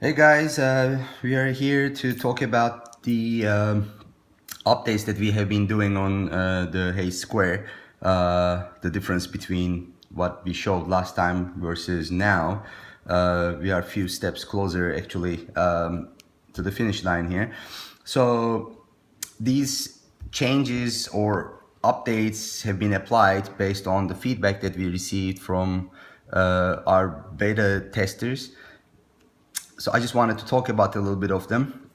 Hey guys, we are here to talk about the updates that we have been doing on the Hayes Square, the difference between what we showed last time versus now. We are a few steps closer actually to the finish line here. So these changes or updates have been applied based on the feedback that we received from our beta testers. So I just wanted to talk about a little bit of them.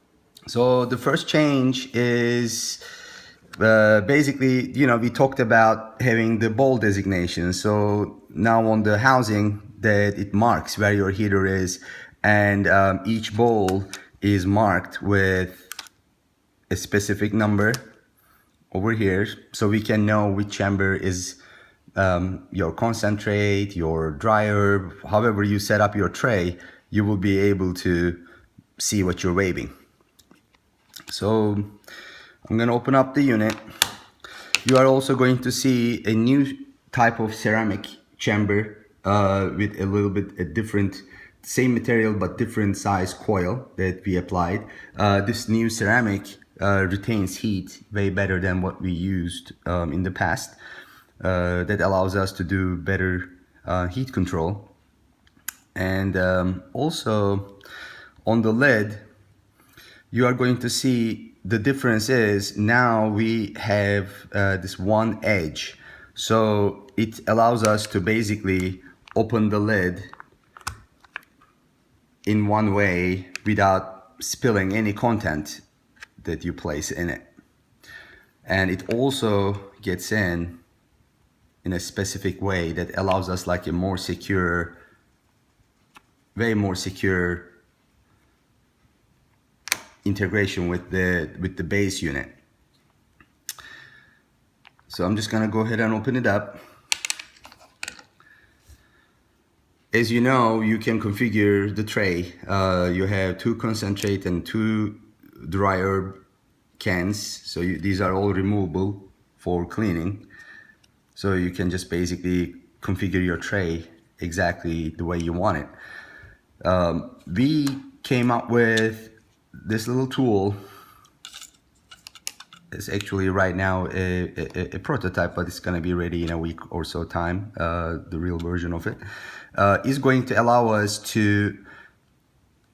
So the first change is basically, we talked about having the bowl designation. So now on the housing that it marks where your heater is, and each bowl is marked with a specific number over here, so we can know which chamber is your concentrate, your dryer, however you set up your tray, you will be able to see what you're waving. So I'm going to open up the unit. You are also going to see a new type of ceramic chamber with a little bit a different, same material but different size coil that we applied. This new ceramic retains heat way better than what we used in the past. That allows us to do better heat control. And also on the lid, you are going to see the difference is now we have this one edge. So it allows us to basically open the lid in one way without spilling any content that you place in it. And it also gets in a specific way that allows us like a more secure, way more secure integration with the base unit. So I'm just gonna go ahead and open it up. As you know, you can configure the tray. You have 2 concentrate and 2 dry herb cans. So these are all removable for cleaning. So you can just basically configure your tray exactly the way you want it. We came up with this little tool. It's actually right now a prototype, but it's going to be ready in a week or so time. The real version of it is going to allow us to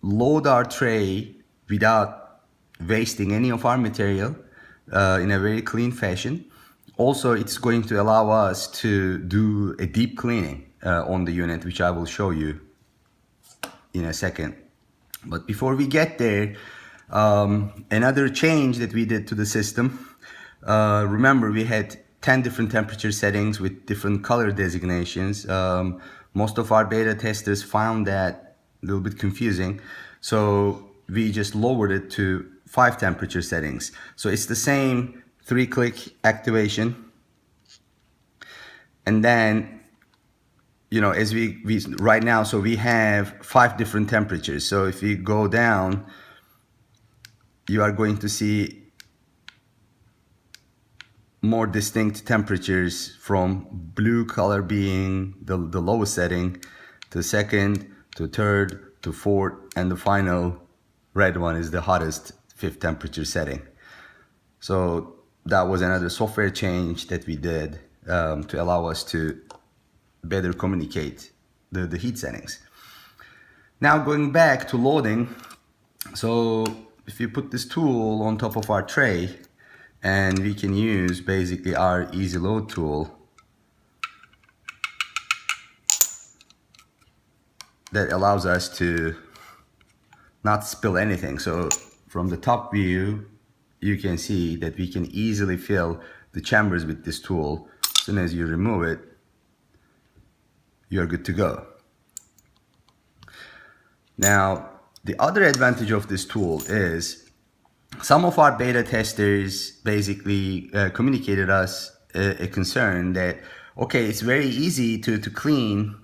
load our tray without wasting any of our material in a very clean fashion. Also, it's going to allow us to do a deep cleaning on the unit, which I will show you in a second. But before we get there, another change that we did to the system, remember we had 10 different temperature settings with different color designations. Most of our beta testers found that a little bit confusing, so we just lowered it to 5 temperature settings. So it's the same 3-click activation, and then as we right now, so we have 5 different temperatures. So if we go down, you are going to see more distinct temperatures, from blue color being the lowest setting, to second, to third, to fourth, and the final red one is the hottest, 5th temperature setting. So that was another software change that we did to allow us to better communicate the heat settings. Now going back to loading, so if you put this tool on top of our tray, and we can use basically our easy load tool that allows us to not spill anything. So from the top view, you can see that we can easily fill the chambers with this tool. As soon as you remove it, you're good to go. Now, the other advantage of this tool is some of our beta testers basically communicated us a concern that, okay, it's very easy to clean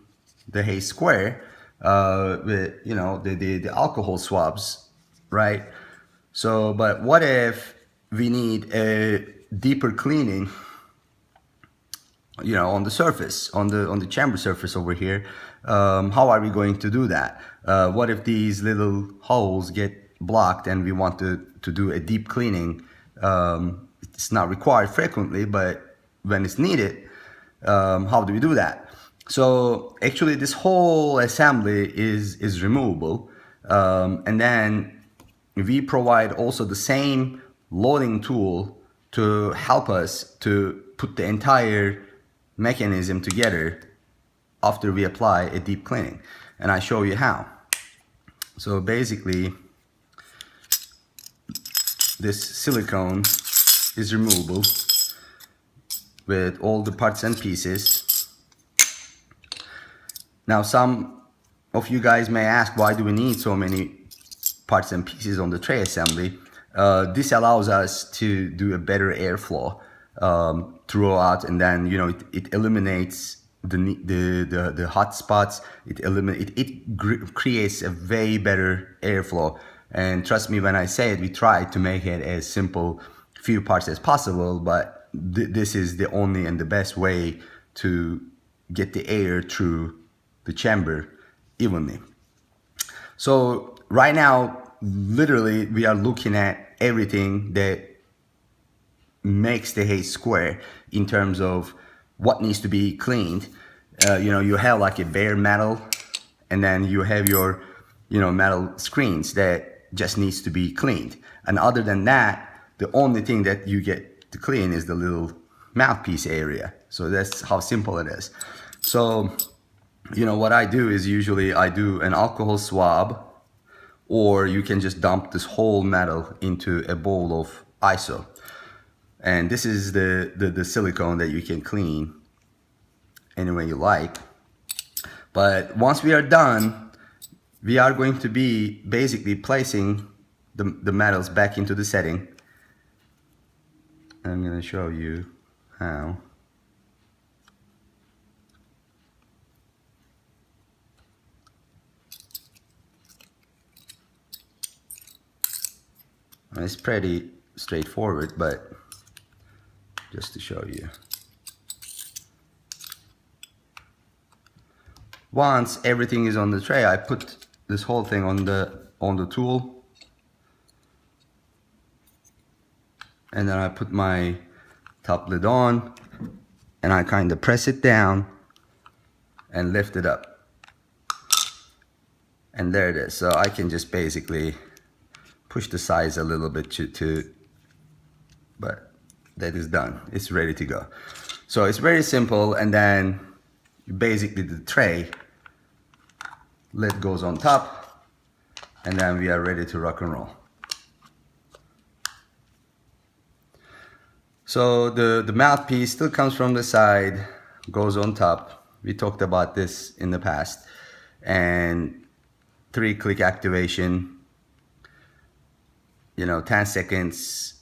the Hayes Square with the alcohol swabs, right? So, but what if we need a deeper cleaning on the surface, on the chamber surface over here, How are we going to do that? What if these little holes get blocked and we want to do a deep cleaning? It's not required frequently, but when it's needed, how do we do that? So actually this whole assembly is removable, and then we provide also the same loading tool to help us to put the entire mechanism together after we apply a deep cleaning, and I show you how. So basically this silicone is removable with all the parts and pieces. Now some of you guys may ask, why do we need so many parts and pieces on the tray assembly? This allows us to do a better airflow throughout, and then it eliminates the hot spots. It creates a way better airflow. And trust me when I say it, we try to make it as simple few parts as possible, but this is the only and the best way to get the air through the chamber evenly. So right now, literally, we are looking at everything that makes the Hayes square in terms of what needs to be cleaned. You have like a bare metal, and then you have your metal screens that just needs to be cleaned. And other than that, the only thing that you get to clean is the little mouthpiece area. So that's how simple it is. So what I do is usually I do an alcohol swab, or you can just dump this whole metal into a bowl of ISO. And this is the silicone that you can clean any way you like. But once we are done, we are going to be basically placing the metals back into the setting. I'm going to show you how. It's pretty straightforward, but just to show you. Once everything is on the tray, I put this whole thing on the tool, and then I put my top lid on, and I kind of press it down and lift it up, and there it is. So I can just basically push the size a little bit but that is done. It's ready to go. So it's very simple, and then basically the tray lid goes on top, and then we are ready to rock and roll. So the mouthpiece still comes from the side, goes on top. We talked about this in the past. And 3-click activation, 10 seconds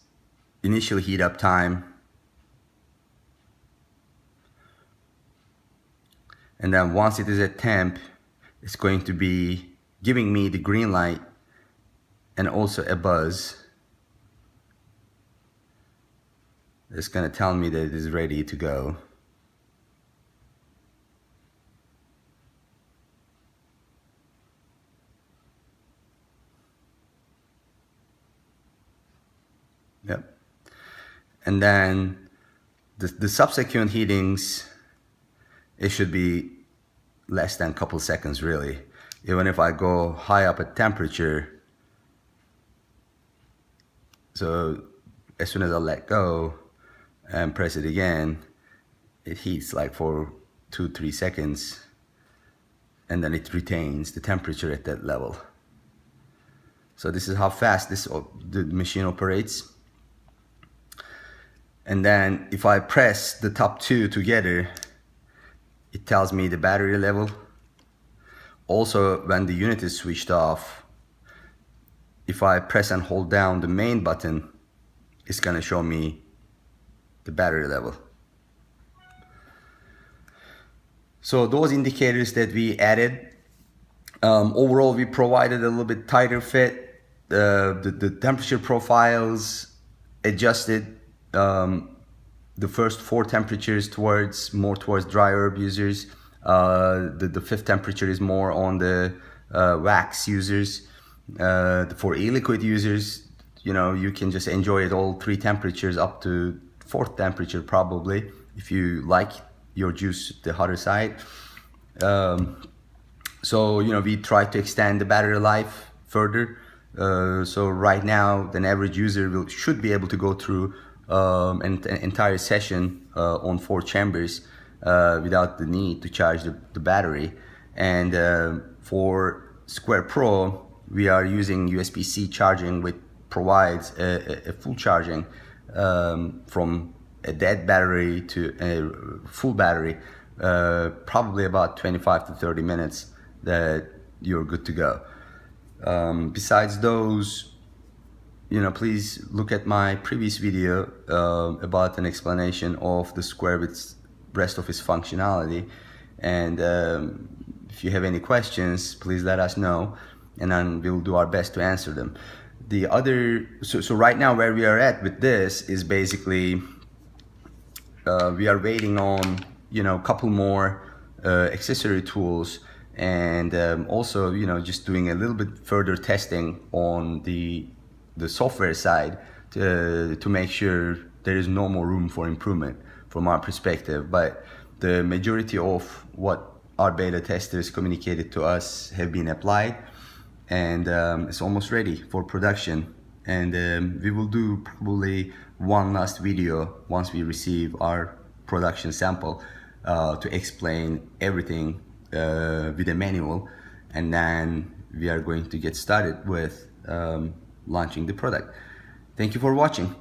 initial heat up time. And then once it is at temp, it's going to be giving me the green light and also a buzz. It's going to tell me that it is ready to go. Yep. And then the subsequent heatings, it should be less than a couple seconds really. Even if I go high up at temperature, so as soon as I let go and press it again, it heats like for 2-3 seconds, and then it retains the temperature at that level. So this is how fast the machine operates. And then if I press the top two together, it tells me the battery level. Also, when the unit is switched off, if I press and hold down the main button, it's gonna show me the battery level. So those indicators that we added, overall we provided a little bit tighter fit. The temperature profiles adjusted the first 4 temperatures more towards dry herb users. The fifth temperature is more on the wax users. For e-liquid users, you know, you can just enjoy it all three temperatures up to fourth temperature probably, if you like your juice the hotter side. So, you know, we try to extend the battery life further. So right now, an average user should be able to go through an entire session on 4 chambers without the need to charge the battery. And for Square Pro, we are using USB-C charging, which provides a full charging from a dead battery to a full battery, probably about 25 to 30 minutes that you're good to go. Besides those, you know, please look at my previous video about an explanation of the Square with rest of its functionality. And if you have any questions, please let us know, and then we'll do our best to answer them. The other, so right now where we are at with this is basically we are waiting on, you know, a couple more accessory tools, and also, you know, just doing a little bit further testing on the software side to make sure there is no more room for improvement from our perspective. But the majority of what our beta testers communicated to us have been applied, and it's almost ready for production. And we will do probably one last video once we receive our production sample to explain everything with a manual, and then we are going to get started with launching the product. Thank you for watching.